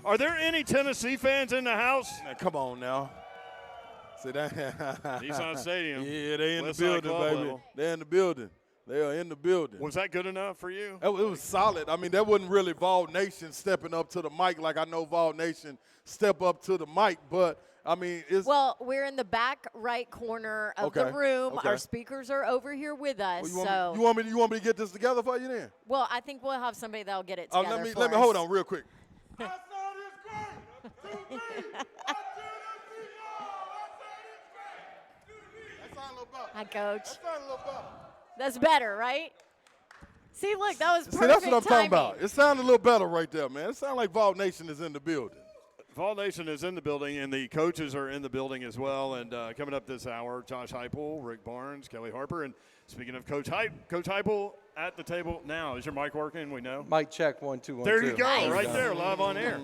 Are there any Tennessee fans in the house? Now, come on now. See that? Nissan Stadium. Yeah, they in the West Side building, Club baby. level. They're in the building. They are in the building. Was that good enough for you? It was solid. I mean, that wasn't really Vol Nation stepping up to the mic like I know Vol Nation step up to the mic, but I mean, it's. Well, we're in the back right corner of the room. Okay. Our speakers are over here with us. Well, you want me to get this together for you then? Well, I think we'll have somebody that'll get it together. Let me for us. hold on real quick. Hi, Coach. That's better, right? See, look, that was perfect. See, that's what I'm talking timing. about. It sounded a little better right there, man. It sounded like Vol Nation is in the building. Vol Nation is in the building, and the coaches are in the building as well. And coming up this hour, Josh Heupel, Rick Barnes, Kelly Harper. And speaking of Coach Heupel at the table now. Is your mic working? We know. Mic check, 1 2 1 There 2. you go, Nice. right there, live on air.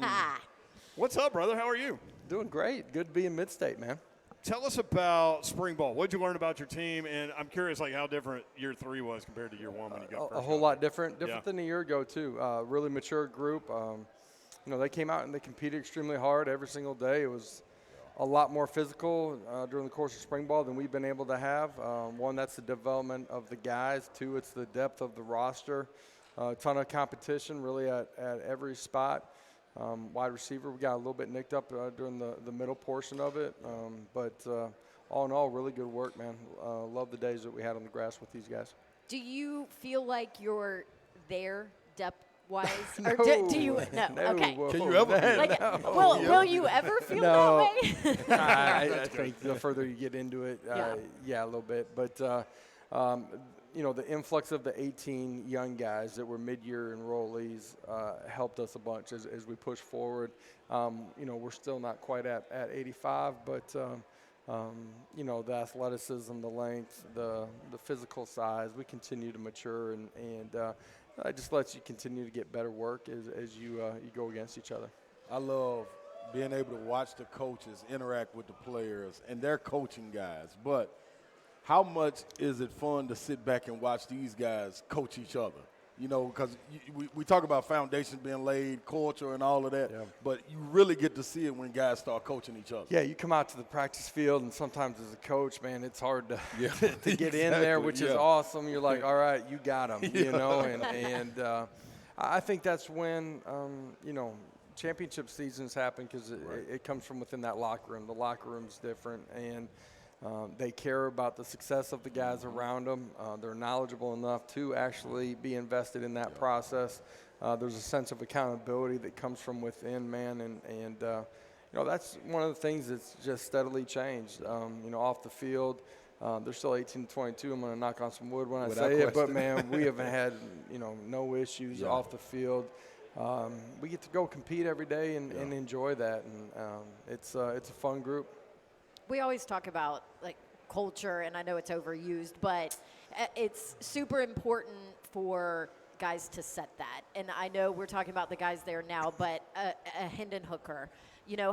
What's up, brother? How are you? Doing great. Good to be in Mid-State, man. Tell us about spring ball. What did you learn about your team? And I'm curious, like, how different year 3 was compared to year 1 when you got A whole lot different than a year ago too. Really mature group. They came out and they competed extremely hard every single day. It was a lot more physical during the course of spring ball than we've been able to have. One, that's the development of the guys. Two, it's the depth of the roster. A ton of competition really at every spot. Wide receiver, we got a little bit nicked up during the middle portion of it. But all in all, really good work, man. Love the days that we had on the grass with these guys. Do you feel like you're there depth-wise? No. Or do you? No. Okay. Whoa. Can you ever? Like, will you ever feel No. that way? I think the further you get into it, Yeah. a little bit. But, the influx of the 18 young guys that were mid-year enrollees helped us a bunch as we push forward. We're still not quite at 85, but, the athleticism, the length, the physical size, we continue to mature, and it just lets you continue to get better work as you go against each other. I love being able to watch the coaches interact with the players and their coaching guys, but how much is it fun to sit back and watch these guys coach each other? Because we talk about foundations being laid, culture and all of that, but you really get to see it when guys start coaching each other. Yeah, you come out to the practice field, and sometimes as a coach, man, it's hard to to get in there, which is awesome. You're like, all right, you got them, and I think that's when, championship seasons happen because it comes from within that locker room. The locker room's different, and they care about the success of the guys around them. They're knowledgeable enough to actually be invested in that process. There's a sense of accountability that comes from within, man, and that's one of the things that's just steadily changed. Off the field, they're still 18 to 22. I'm going to knock on some wood when I say it, but man, we haven't had no issues off the field. We get to go compete every day and enjoy that, and it's a fun group. We always talk about like culture, and I know it's overused, but it's super important for guys to set that. And I know we're talking about the guys there now, but Hendon Hooker,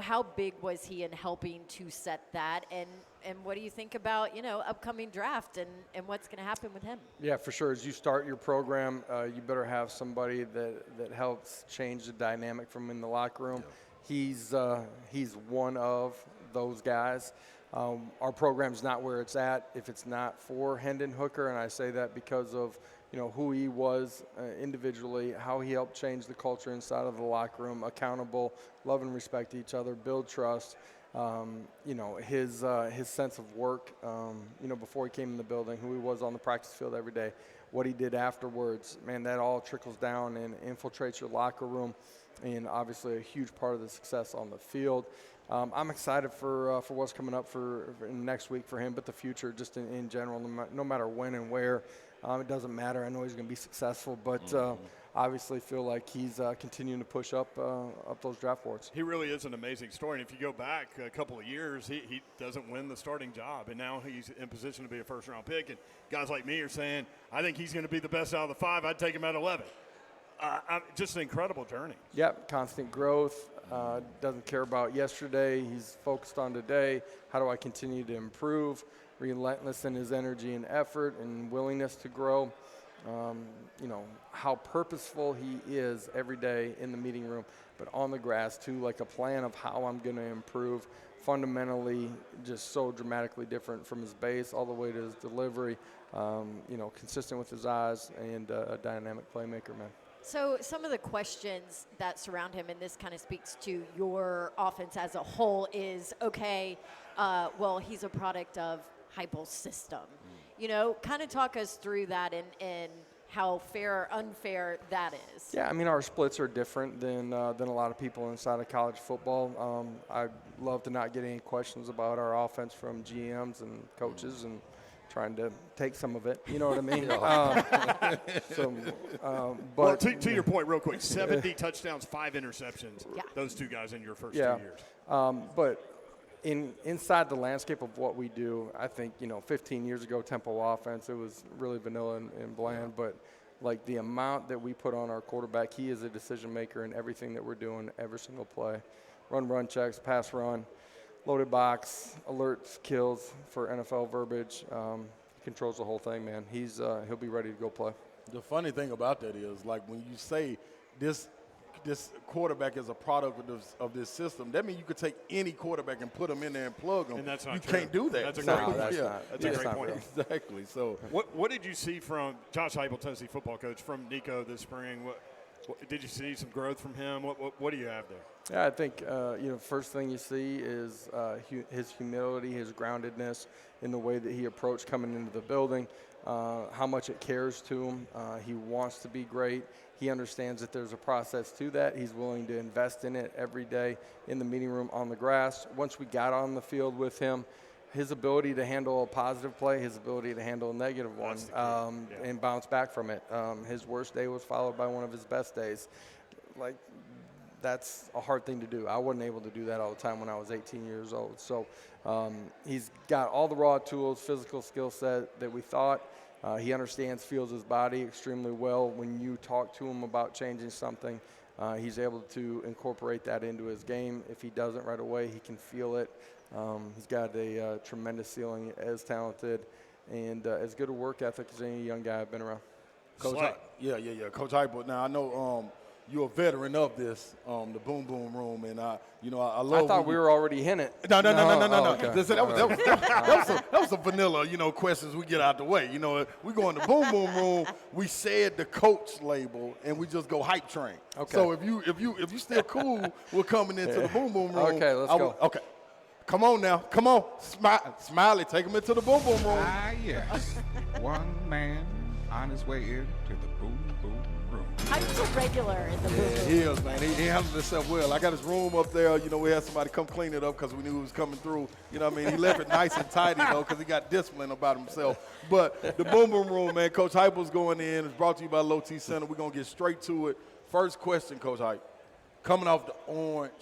how big was he in helping to set that? And what do you think about, upcoming draft and what's going to happen with him? Yeah, for sure. As you start your program, you better have somebody that helps change the dynamic from in the locker room. Yeah. He's one of those guys. Our program's not where it's at if it's not for Hendon Hooker, and I say that because of who he was individually, how he helped change the culture inside of the locker room, accountable, love and respect each other, build trust. His sense of work, before he came in the building, who he was on the practice field every day, what he did afterwards, man, that all trickles down and infiltrates your locker room, and obviously a huge part of the success on the field. I'm excited for what's coming up for next week for him, but the future just in general, no matter when and where. It doesn't matter. I know he's going to be successful, but obviously feel like he's continuing to push up those draft boards. He really is an amazing story. And if you go back a couple of years, he doesn't win the starting job, and now he's in position to be a first-round pick. And guys like me are saying, I think he's going to be the best out of the 5. I'd take him at 11. Just an incredible journey. Yep, constant growth. Doesn't care about yesterday. He's focused on today. How do I continue to improve? Relentless in his energy and effort and willingness to grow. How purposeful he is every day in the meeting room, but on the grass too, like a plan of how I'm going to improve. Fundamentally, just so dramatically different from his base all the way to his delivery. Consistent with his eyes and a dynamic playmaker, man. So some of the questions that surround him, and this kind of speaks to your offense as a whole, is, okay, well, he's a product of Heupel's system. Kind of talk us through that and how fair or unfair that is. Yeah, I mean, our splits are different than a lot of people inside of college football. I'd love to not get any questions about our offense from GMs and coaches and trying to take some of it. You know what I mean? Well, to your point, real quick, 70 touchdowns, 5 interceptions. Yeah. Those 2 guys in your first 2 years. But inside the landscape of what we do, I think, 15 years ago, tempo offense, it was really vanilla and bland. But, like, the amount that we put on our quarterback, he is a decision maker in everything that we're doing, every single play. Run checks, pass run, loaded box, alerts, kills for NFL verbiage. Controls the whole thing, man. He'll be ready to go play. The funny thing about that is, like, when you say this quarterback is a product of this system, that means you could take any quarterback and put them in there and plug them. And that's not you true. can't do that. That's a No, great point. that's Yeah, not. that's a That's great not point. real. Exactly. So What did you see from Josh Heupel, Tennessee football coach, from Nico this spring? What did you see some growth from him? What do you have there? Yeah, I think, first thing you see is his humility, his groundedness in the way that he approached coming into the building, how much it cares to him. He wants to be great. He understands that there's a process to that. He's willing to invest in it every day in the meeting room, on the grass. Once we got on the field with him, his ability to handle a positive play, his ability to handle a negative one, and bounce back from it. His worst day was followed by one of his best days. Like, that's a hard thing to do. I wasn't able to do that all the time when I was 18 years old. So he's got all the raw tools, physical skill set that we thought. He understands, feels his body extremely well. When you talk to him about changing something, he's able to incorporate that into his game. If he doesn't right away, he can feel it. He's got a tremendous ceiling, as talented and as good a work ethic as any young guy I've been around. Coach, Coach Heupel. Now I know you're a veteran of this, the Boom Boom Room, and I love. I thought we were already in it. No. Okay. That was a vanilla, questions we get out the way. We go in the Boom Boom Room. We said the coach label, and we just go hype train. Okay. So if you still cool, we're coming into the Boom Boom Room. Okay, let's go. Okay. Come on now. Come on. Smiley, take him into the Boom Boom Room. Yes. One man on his way into the Boom Boom Room. I'm a regular in the Yeah, booth. he is, man. He handled himself well. I got his room up there. We had somebody come clean it up because we knew he was coming through. He left it nice and tidy, because he got discipline about himself. But the Boom Boom Room, man, Coach Heupel's going in. It's brought to you by Low T Center. We're going to get straight to it. First question, Coach Heupel. Coming off the orange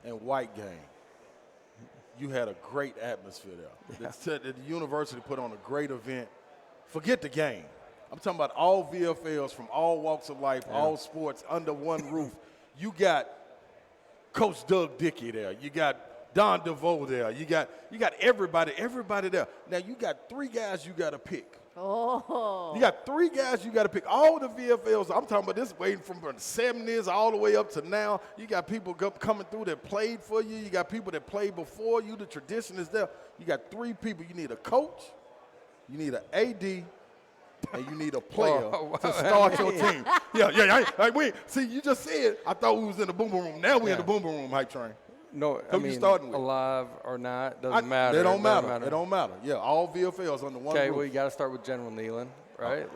and white game, you had a great atmosphere there. Yeah. The university put on a great event. Forget the game. I'm talking about all VFLs from all walks of life, all sports under one roof. You got Coach Doug Dickey there. You got Don DeVoe there. You got everybody there. Now you got 3 guys you got to pick. Oh. You got 3 guys you got to pick. All the VFLs, I'm talking about this waiting from the 70s all the way up to now. You got people coming through that played for you. You got people that played before you. The tradition is there. You got 3 people. You need a coach, you need an AD, and you need a player to start your team. See, you just said, I thought we was in the Boom Boom Room. Now we in the Boom Boom Room, hype train. No, Who you starting with? alive or not, doesn't matter. It don't matter. Yeah, all VFLs under one Okay, roof. well, you got to start with General Nealon, right?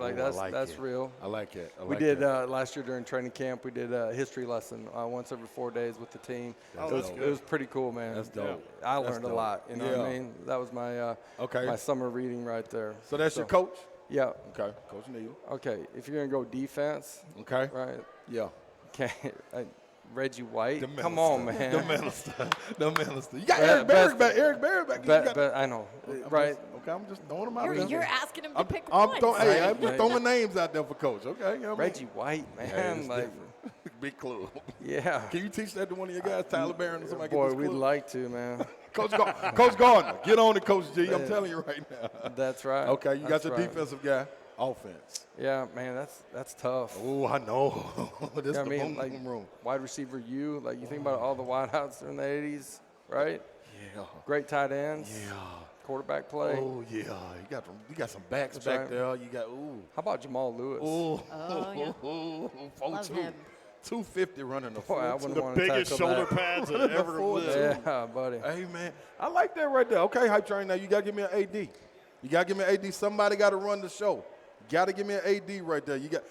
That's real. I like it. We did last year during training camp. We did a history lesson once every 4 days with the team. It was pretty cool, man. That's dope. I learned a lot. You know what I mean? That was my my summer reading right there. So that's your coach? Yeah. Okay, Coach Neal. Okay, if you're gonna go defense, Okay. right? Yeah. Okay, Reggie White. The Come on, man. The minister. You got Eric Berry back. Eric Berry back. But I know, right? Okay, I'm just throwing them out there. You're asking him to pick I'm one. just throwing names out there for Coach. Okay. Reggie White, man. Big clue. Yeah. Can you teach that to one of your guys, Tyler Barron or somebody? Boy, get this we'd clue? like to, man. Coach Gardner, get on it, Coach G. I'm telling you right now. That's right. Okay, you got That's your right. defensive guy. offense. Yeah, man, that's tough. Oh, I know. This Yeah, is the boom boom room. wide receiver you think about all the wideouts in the 80s, right? Yeah. Great tight ends. Yeah. Quarterback play. Oh, yeah. You got some backs That's back right. there. You got, ooh. How about Jamal Lewis? Ooh. Oh, yeah. 4'2". him. 250 running the Boy, I 4'2". wouldn't want The to biggest tackle shoulder that. pads that ever Four, lived. Yeah, buddy. Hey, man, I like that right there. Okay, Hype Train, now you got to give me an AD. You got to give me an AD. Somebody got to run the show. You got to give me an AD right there. You got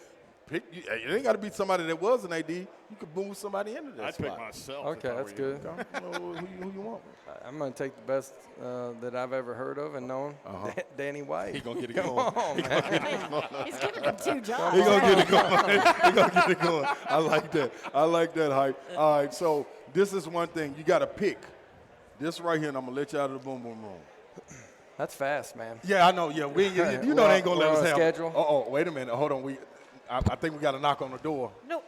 it ain't got to be somebody that was an AD. You could move somebody into that I'd spot. pick myself. Okay, if I that's were you. good. Who you want? I'm going to take the best that I've ever heard of and known, Danny White. He going to get it Come going. on, man. He's giving him 2 jobs. He going to get it going. He going to get it going. I like that. I like that, Hype. All right, so this is one thing. You got to pick. This right here, and I'm going to let you out of the boom boom room. That's fast, man. Yeah, I know. Yeah, you know they ain't going to let us We're on have schedule. Oh, wait a minute. Hold on. I think we got to knock on the door. No,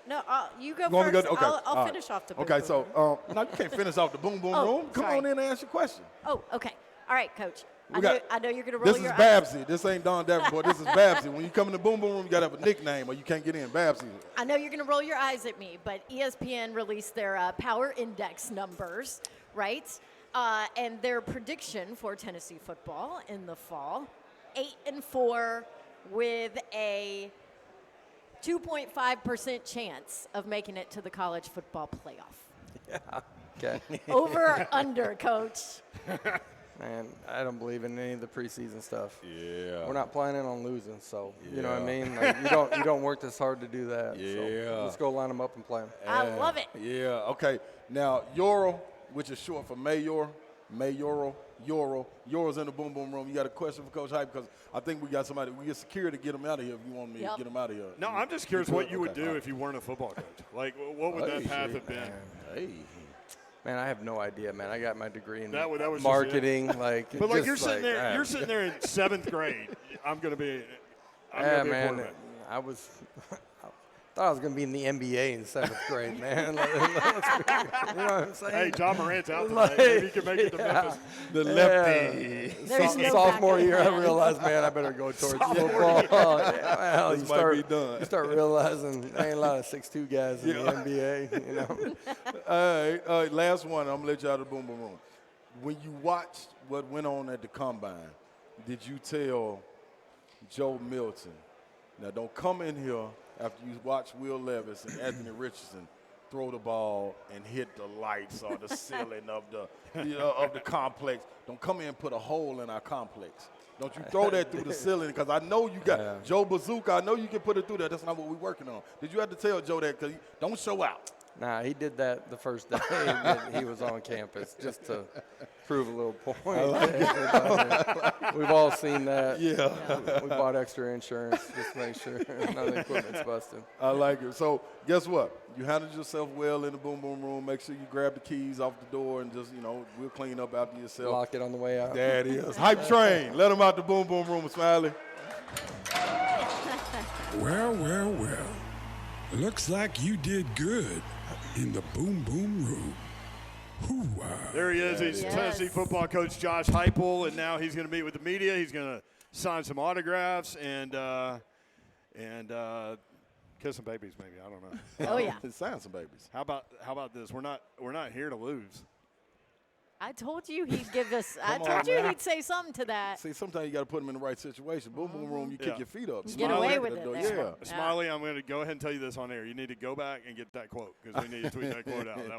you go You want me first. to go? Okay. I'll All right. finish off the boom Okay, boom so room. no, you can't finish off the boom boom Oh, room. Come sorry. on in and ask your question. Oh, okay. All right, Coach. We got- I know you're going to roll This is your eyes. Babsy. This ain't Don Davenport. This is Babsy. When you come in the boom boom room, you got to have a nickname or you can't get in. Babsy. I know you're going to roll your eyes at me, but ESPN released their power index numbers, right? And their prediction for Tennessee football in the fall, 8-4 with a 2.5% chance of making it to the college football playoff. Okay. Over or under, Coach? Man, I don't believe in any of the preseason stuff. Yeah. We're not planning on losing, so you know what I Yeah. mean. Like, you don't work this hard to do that. Yeah. So let's go line them up and play 'em. I love it. Yeah. Okay. Now, Yoro, which is short for Yoro's in the boom boom room. You got a question for Coach Hype? Because I think we got somebody. We get security to get him out of here if you want me to Yep. get him out of here. No, I'm just curious what you would do if you weren't a football coach. Like, what would that Hey, path shit, have been? Hey. Man, I have no idea, man. I got my degree in That was just it. marketing. Like, But like just you're sitting there, ah. you're sitting there in 7th grade. I'm gonna be Yeah, a man. quarterback. I was. I thought I was going to be in the NBA in 7th grade, man. Like, you know what I'm saying? Hey, John Morant's out Like, tonight. Maybe you can make it to Memphis. The lefty. There's no Sophomore backup year, I plan. realized, man, I better go towards football. Yeah, well, This might be done. You start realizing there ain't a lot of 6'2" guys in the NBA, you know. All right, last one. I'm going to let you out of the boom boom room. When you watched what went on at the Combine, did you tell Joe Milton, now don't come in here after you watch Will Levis and Anthony Richardson throw the ball and hit the lights or the ceiling of the complex. Don't come in and put a hole in our complex. Don't you throw that through the ceiling, because I know you got Joe Bazooka. I know you can put it through there. That's not what we're working on. Did you have to tell Joe that? Because don't show out. Nah, he did that the first day that he was on campus just to prove a little point. We've all seen that. Yeah. We bought extra insurance just to make sure none of the equipment's busted. I like it. So guess what? You handled yourself well in the boom boom room. Make sure you grab the keys off the door and just, we'll clean up after yourself. Lock it on the way out. There it is. Hype Train. Let them out the boom boom room, Smiley. Well. Looks like you did good in the boom boom room. Hoo-wah. There he is. He's Yes. Tennessee football coach Josh Heupel, and now he's going to meet with the media. He's going to sign some autographs and kiss some babies, maybe. I don't know. Oh, yeah. Sign some babies. How about this? We're not here to lose. I told you he'd give us. Come I on, told you man. he'd say something to that. See, sometimes you got to put them in the right situation. Boom boom room, you kick Yeah. your feet up. Get away Smiley, with the it door. there. Yeah. Smiley, I'm going to go ahead and tell you this on air. You need to go back and get that quote, because we need to tweet that quote out. That